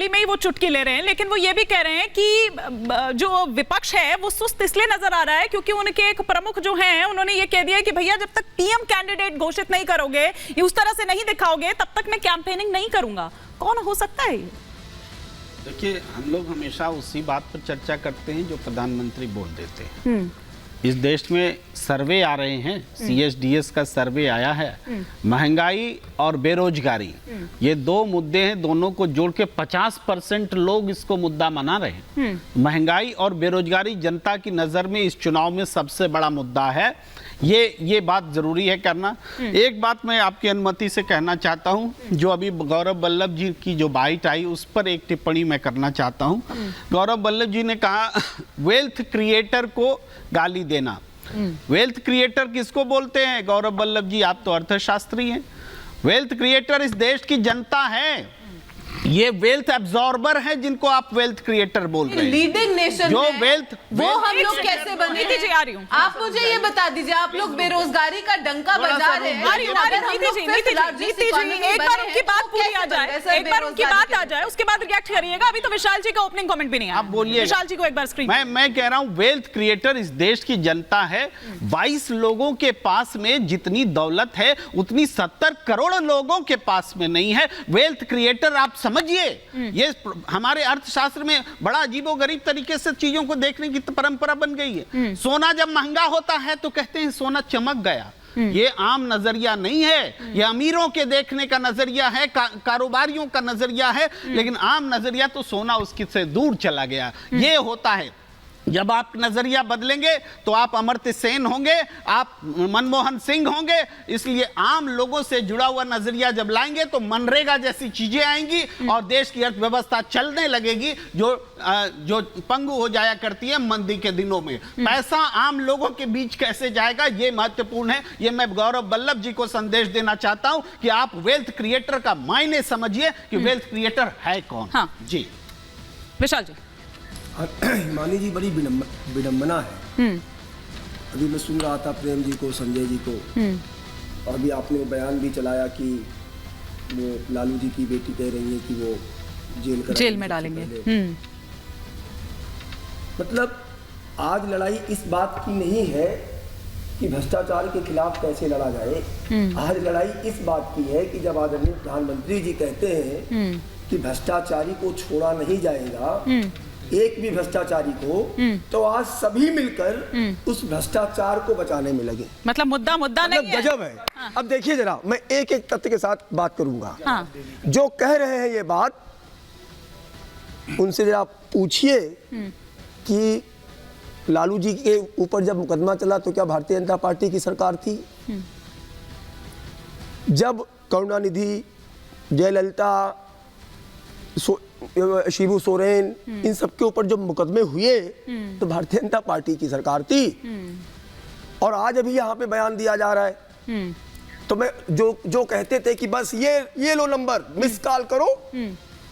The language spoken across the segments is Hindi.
गली में ही वो चुटकी ले रहे हैं, लेकिन वो ये भी कह रहे हैं कि जो विपक्ष है वो सुस्त इसलिए नजर आ रहा है क्योंकि उनके एक प्रमुख जो हैं उन्होंने ये कह दिया कि भैया जब तक पीएम कैंडिडेट घोषित नहीं करोगे, ये उस तरह से नहीं दिखाओगे, तब तक मैं कैंपेनिंग नहीं करूंगा। कौन हो सकता है ये? देखिए, हम लोग हमेशा उसी बात पर चर्चा करते हैं जो प्रधानमंत्री बोल देते हैं। इस देश में सर्वे आ रहे हैं, CSDS का सर्वे आया है। महंगाई और बेरोजगारी, ये दो मुद्दे हैं, दोनों को जोड़ के 50% लोग इसको मुद्दा मना रहे हैं। महंगाई और बेरोजगारी जनता की नज़र में इस चुनाव में सबसे बड़ा मुद्दा है। ये बात जरूरी है करना। एक बात मैं आपकी अनुमति से कहना चाहता हूं, जो अभी गौरव वल्लभ जी की जो बाइट आई उस पर एक टिप्पणी मैं करना चाहता हूं। गौरव वल्लभ जी ने कहा वेल्थ क्रिएटर को गाली देना। वेल्थ क्रिएटर किसको बोलते हैं? गौरव वल्लभ जी, आप तो अर्थशास्त्री हैं। वेल्थ क्रिएटर इस देश की जनता है। ये वेल्थ एब्जॉर्बर है जिनको आप वेल्थ क्रिएटर बोल रहे हैं। लीडिंग नेशन जो है, वेल्थ वो हम लोग कैसे बने? आप मुझे ये बता दीजिए, आप लोग बेरोजगारी का डंका बजा रहे हैं। एक बार उनकी बात पूरी आ जाए, एक बार उनकी बात आ जाए, उसके बाद रिएक्ट करिएगा। अभी तो विशाल जी का ओपनिंग कमेंट भी नहीं है। आप बोलिए। विशाल जी को एक बार स्क्रीन। मैं कह रहा हूं वेल्थ क्रिएटर इस देश की जनता है। 22 लोगों के पास में जितनी दौलत है उतनी 70 करोड़ लोगों के पास में नहीं है। वेल्थ क्रिएटर आप समझिए, ये हमारे अर्थशास्त्र में बड़ा अजीबोगरीब तरीके से चीजों को देखने की परंपरा बन गई है। सोना जब महंगा होता है तो कहते हैं सोना चमक गया। ये आम नजरिया नहीं है, ये अमीरों के देखने का नजरिया है, कारोबारियों का नजरिया है, लेकिन आम नजरिया तो सोना उसकी से दूर चला गया। ये होता है। जब आप नजरिया बदलेंगे तो आप अमर्त्य सेन होंगे, आप मनमोहन सिंह होंगे। इसलिए आम लोगों से जुड़ा हुआ नजरिया जब लाएंगे तो मनरेगा जैसी चीजें आएंगी और देश की अर्थव्यवस्था चलने लगेगी, जो पंगु हो जाया करती है मंदी के दिनों में। पैसा आम लोगों के बीच कैसे जाएगा, ये महत्वपूर्ण है। ये मैं गौरव वल्लभ जी को संदेश देना चाहता हूं कि आप वेल्थ क्रिएटर का मायने समझिए कि वेल्थ क्रिएटर है कौन। हाँ। जी विशाल जी। हिमानी जी, बड़ी विडंबना है। अभी मैं सुन रहा था प्रेम जी को, संजय जी को, और अभी आपने वो बयान भी चलाया कि वो लालू जी की बेटी कह रही है कि वो जेल में डालेंगे। मतलब आज लड़ाई इस बात की नहीं है कि भ्रष्टाचार के खिलाफ कैसे लड़ा जाए। आज लड़ाई इस बात की है कि जब आदरणीय प्रधानमंत्री जी कहते हैं कि भ्रष्टाचारी को छोड़ा नहीं जाएगा, एक भी भ्रष्टाचारी को, तो आज सभी मिलकर उस भ्रष्टाचार को बचाने में लगे। मतलब मुद्दा नहीं है। गजब है। हाँ। अब देखिए जरा, मैं एक एक तथ्य के साथ बात करूंगा। हाँ। जो कह रहे हैं ये बात, उनसे जरा पूछिए कि लालू जी के ऊपर जब मुकदमा चला तो क्या भारतीय जनता पार्टी की सरकार थी? जब करुणानिधि, जयललिता, शिबू सोरेन, इन सबके ऊपर जो मुकदमे हुए तो भारतीय जनता पार्टी की सरकार थी। और आज अभी यहाँ पे बयान दिया जा रहा है। तो मैं जो कहते थे कि बस ये लो नंबर, मिस कॉल करो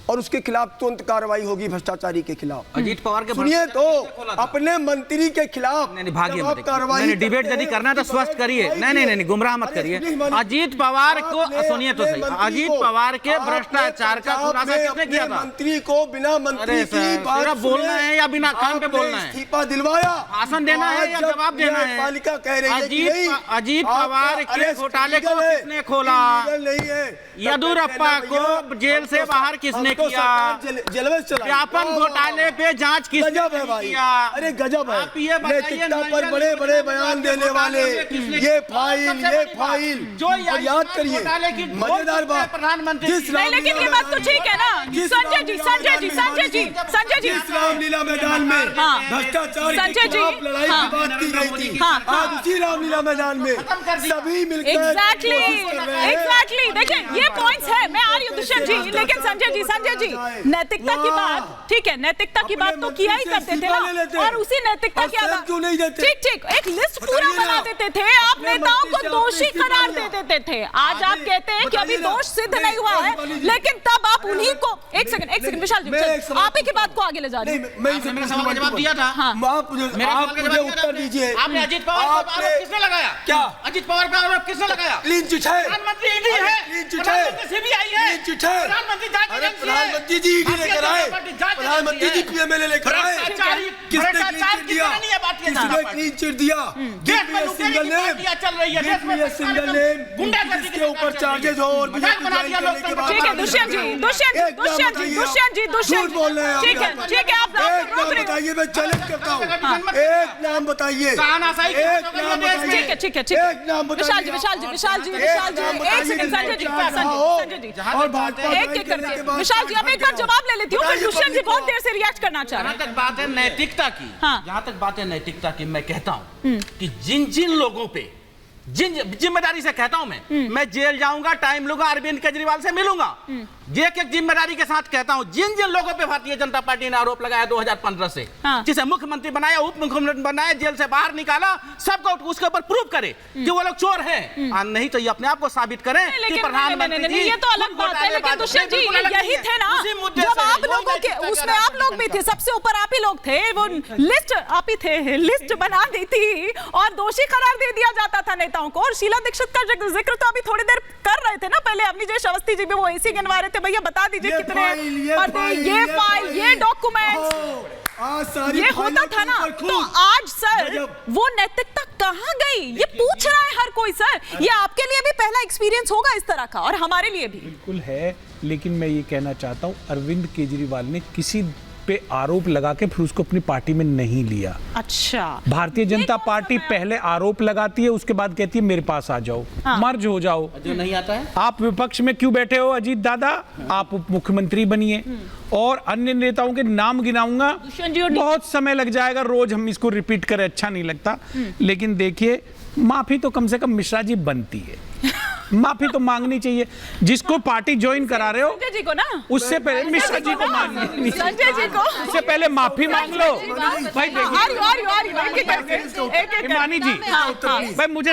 और उसके खिलाफ तुरंत कार्रवाई होगी भ्रष्टाचारी के खिलाफ। अजीत पवार के सुनिए तो, अपने मंत्री के खिलाफ भागिए डिबेट यदि करना तो स्वस्थ करिए। नहीं, गुमराह मत करिए। अजीत पवार को सुनिए तो सही। अजीत पवार के भ्रष्टाचार का खुलासा किसने किया था? मंत्री को बिना मंत्री की बात बोलना है या बिना काम पे बोलना है? इस्तीफा दिलवाया, भाषण देना है या जवाब देना है? पालिका कह रही है अजीत पवार के घोटाले को किसने खोला? नहीं है। येदियुरप्पा को जेल से बाहर किसने किया? व्यापम घोटाले पे जांच किसने किया? अरे गजब है। नैतिकता पर बड़े बड़े बयान देने वाले, ये फाइल जो याद करिए। मजेदार बात, प्रधानमंत्री। लेकिन ये बात तो ठीक है ना संजय जी, जिस रामलीला मैदान में भ्रष्टाचार के खिलाफ लड़ाई की बात की गई थी, आज उसी रामलीला मैदान में सभी मिलकर एग्जैक्टली देखिए ये पॉइंट्स है। मैं आ रही हूँ दुष्यंत जी, लेकिन संजय जी नैतिकता की बात, ठीक है, नैतिकता की बात तो किया ही करते थे ना, और उसी नैतिकता के आधार ठीक एक लिस्ट पूरा बना देते थे। आप नेताओं को दोषी करार दे देते थे। आज आप कहते हैं कि अभी दोष सिद्ध नहीं हुआ है, लेकिन तब आप उन्हीं को एक सेकंड विशाल जी, आप ही की बात को आगे ले जा रहे हैं। आपने मेरे सवाल का जवाब दिया था। हाँ। आप मुझे उत्तर दीजिए। आपने अजीत पवार पर आरोप किसने लगाया? क्या अजीत पवार पर आरोप किसने लगाया? क्लीन चिट है, प्रधानमंत्री ईडी है, क्लीन चिट है, प्रधानमंत्री सीबीआई है, क्लीन चिट है। प्रधानमंत्री जांच अरे एजेंसी है। प्रधानमंत्री जी ईडी लेकर आए, प्रधानमंत्री जी पीएमएलए लेकर आए। किसने क्लीन चिट दिया? किसने क्लीन चिट दिया? देश में सिंगल नेम चल रही है, देश में सिंगल नेम जिसके ऊपर चार्जेस हो और बीजेपी ज्वाइन करने के बाद। ठीक है दुष्यंत जी, झूठ बोल रहे हैं। ठीक है आप रोक रहे हो। बताइए, मैं चैलेंज करता हूँ। एक नाम बताइए, तानाशाही की एक बातों नाम के लिए देश में। बताइए, ठीक है एक नाम बताइए। विशाल जी एक सेकंड संजय जी और भाजपा एक करके विशाल जी अब एक बार जवाब ले लेती हूँ, फिर दुष्यंत जी बहुत देर से रिएक्ट करना चाह रहे जहाँ हैं। तक बात है नैतिकता की, हाँ। जहाँ तक बात है नैतिकता की, मैं कहता हूँ कि जिन जिन लोगों पे जिम्मेदारी से कहता हूं मैं जेल जाऊंगा, टाइम लूंगा, अरविंद केजरीवाल से मिलूंगा। एक जिम्मेदारी के साथ कहता हूं, जिन जिन लोगों पे भारतीय जनता पार्टी ने आरोप लगाया 2015 से, हाँ। जिसे मुख्यमंत्री बनाया, उप मुख्यमंत्री बनाया, जेल से बाहर निकाला, सबको उसके ऊपर प्रूव करे कि वो लोग चोर हैं। नहीं तो ये अपने आप को साबित करें कि प्रधानमंत्री जी, ये तो अलग बात है, लेकिन दुष्यंत जी यही थे ना जब आप लोगों के उसमें आप लोग भी थे, सबसे ऊपर आप ही लोग थे, वो लिस्ट आप ही थे, लिस्ट बना दी थी और दोषी करार दे दिया जाता था नेताओं को। और शीला दीक्षित का जिक्र तो अभी थोड़ी देर कर रहे थे ना, पहले अवनीश अवस्थी जी भी वो ऐसी गिनवा रहे थे, भैया बता दीजिए कितने पर्दे, ये फाइल, ये डॉक्यूमेंट्स, ये होता था ना। तो आज सर वो नैतिकता कहाँ गई, ये पूछ रहा है हर कोई। सर ये आपके लिए भी पहला एक्सपीरियंस होगा इस तरह का और हमारे लिए भी बिल्कुल है, लेकिन मैं ये कहना चाहता हूँ अरविंद केजरीवाल ने किसी पे आरोप लगा के फिर उसको अपनी पार्टी में नहीं लिया। अच्छा, भारतीय जनता पार्टी पहले आरोप लगाती है, उसके बाद कहती है मेरे पास आ जाओ, मर्ज हो जाओ। जो नहीं आता है, आप विपक्ष में क्यों बैठे हो अजीत दादा, आप उप मुख्यमंत्री बनिए। और अन्य नेताओं के नाम गिनाऊंगा, बहुत समय लग जाएगा, रोज हम इसको रिपीट करें अच्छा नहीं लगता। लेकिन देखिए माफी तो कम से कम मिश्रा जी बनती है, माफी तो मांगनी चाहिए। जिसको पार्टी ज्वाइन करा रहे हो संजय जी को ना, उससे पहले मिश्रा जी को मांगनी, संजय जी को उससे पहले माफी मांग लो। भाई हिमानी जी, भाई मुझे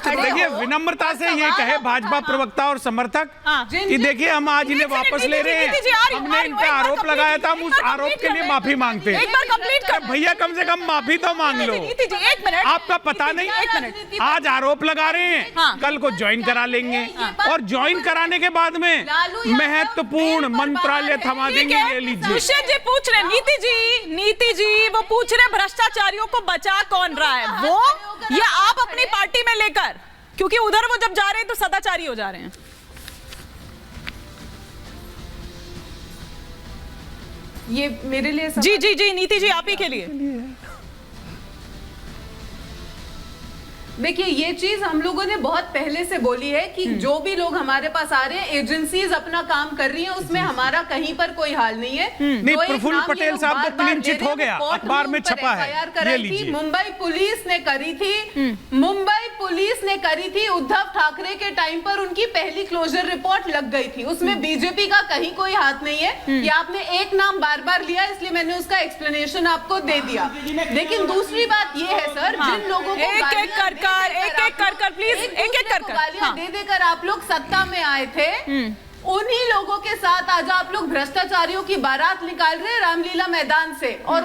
देखिए विनम्रता से ये कहे भाजपा प्रवक्ता और समर्थक कि देखिए हम आज इन्हें वापस ले रहे हैं, हमने इन पे आरोप लगाया था, हम उस आरोप के लिए माफी मांगते हैं। भैया कम से कम माफी तो मांग लो। आपका पता नहीं, आज आरोप लगा रहे हैं, कल को ज्वाइन करा लेंगे और ज्वाइन कराने के बाद में महत्वपूर्ण मंत्रालय थमा देंगे। ले लीजिए। दुष्यंत जी पूछ रहे, नीति जी वो पूछ रहे भ्रष्टाचारियों को बचा कौन रहा है, वो या आप अपनी पार्टी में लेकर, क्योंकि उधर वो जब जा रहे हैं तो सदाचारी हो जा रहे हैं। ये मेरे लिए जी नीति जी आप ही के लिए। देखिए ये चीज हम लोगों ने बहुत पहले से बोली है कि जो भी लोग हमारे पास आ रहे हैं, एजेंसीज अपना काम कर रही हैं, उसमें हमारा कहीं पर कोई हाल नहीं है। नहीं, प्रफुल्ल पटेल साहब को क्लीन चिट हो गया, अखबार में छपा है, ये लीजिए। मुंबई पुलिस ने करी थी, उद्धव ठाकरे के टाइम पर उनकी पहली क्लोजर रिपोर्ट लग गई थी, उसमें बीजेपी का कहीं कोई हाथ नहीं है। ये आपने एक नाम बार बार लिया, इसलिए मैंने उसका एक्सप्लेनेशन आपको दे दिया। लेकिन दूसरी बात ये है सर, जिन लोगों को एक एक कर प्लीज, एक कर गालियां दे देकर आप लोग सत्ता में आए थे, उन्हीं लोगों के साथ आज आप लोग भ्रष्टाचारियों की बारात निकाल रहे हैं रामलीला मैदान से। और